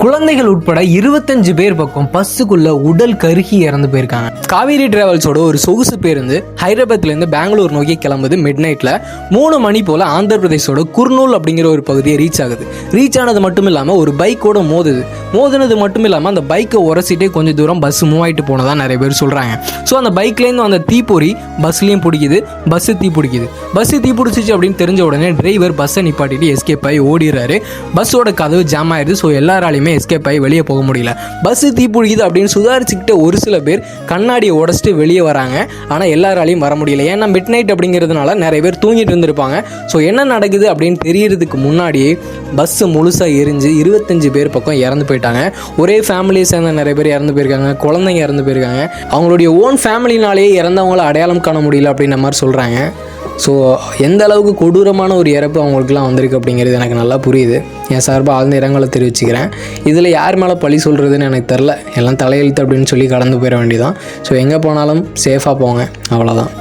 குழந்தைகள் உட்பட 25 பேர் பக்கம் பஸ்ஸுக்குள்ள உடல் கருகி இறந்து போயிருக்காங்க. காவேரி டிராவல்ஸோட ஒரு சொகுசு பேருந்து ஹைதராபாத்லேருந்து பெங்களூர் நோக்கி கிளம்புது. மிட் நைட்டில் 3 மணி போல் ஆந்திர பிரதேசோட குர்னூல் அப்படிங்கிற ஒரு பகுதியை ரீச் ஆகுது. ரீச் ஆனது மட்டும் இல்லாமல் ஒரு பைக்கோட மோதுனது மட்டும் இல்லாமல் அந்த பைக்கை உரசிட்டே கொஞ்சம் தூரம் பஸ் மூவ் ஆகிட்டு போனதாக நிறைய பேர் சொல்கிறாங்க. ஸோ அந்த பைக்லேருந்து அந்த தீப்பொறி பஸ்லேயும் பிடிக்குது, பஸ்ஸு தீ பிடிச்சிச்சு அப்படின்னு தெரிஞ்ச உடனே டிரைவர் பஸ்ஸை நிப்பாட்டிட்டு எஸ்கேப் ஆகி ஓடிடுறாரு. பஸ்ஸோட கதவு ஜாம் ஆயிடுது. ஸோ எல்லாராலையுமே எஸ்கேப் ஆகி வெளியே போக முடியல. பஸ்ஸு தீ பிடிக்குது அப்படின்னு சுதாரிச்சுக்கிட்ட ஒரு சில பேர் கண்ணாடியை உடச்சிட்டு வெளியே வராங்க. ஆனால் எல்லாராலையும் வர முடியல. ஏன்னா மிட் நைட் அப்படிங்கிறதுனால நிறைய பேர் தூங்கிட்டு இருந்திருப்பாங்க. ஸோ என்ன நடக்குது அப்படின்னு தெரியறதுக்கு முன்னாடியே பஸ்ஸு முழுசாக எரிஞ்சு 25 பேர் பக்கம் இறந்து போயிட்டாங்க. ஒரே ஃபேமிலியை சேர்ந்த நிறைய பேர் இறந்து போயிருக்காங்க, குழந்தைங்க இறந்து போயிருக்காங்க. அவங்களுடைய ஓன் ஃபேமிலினாலேயே இறந்தவங்கள அடையாளம் காண முடியல அப்படின்ற மாதிரி சொல்கிறாங்க. ஸோ எந்த அளவுக்கு கொடூரமான ஒரு இறப்பு அவங்களுக்குலாம் வந்திருக்கு அப்படிங்கிறது எனக்கு நல்லா புரியுது. என் சார்பாக ஆழ்ந்த இரங்கலை தெரிவிச்சுக்கிறேன். இதில் யார் மேலே பழி சொல்கிறதுன்னு எனக்கு தெரில. எல்லாம் தலையெழுத்து அப்படின்னு சொல்லி கடந்து போயிட வேண்டியதான். ஸோ எங்கே போனாலும் சேஃபாக போங்க, அவ்வளோதான்.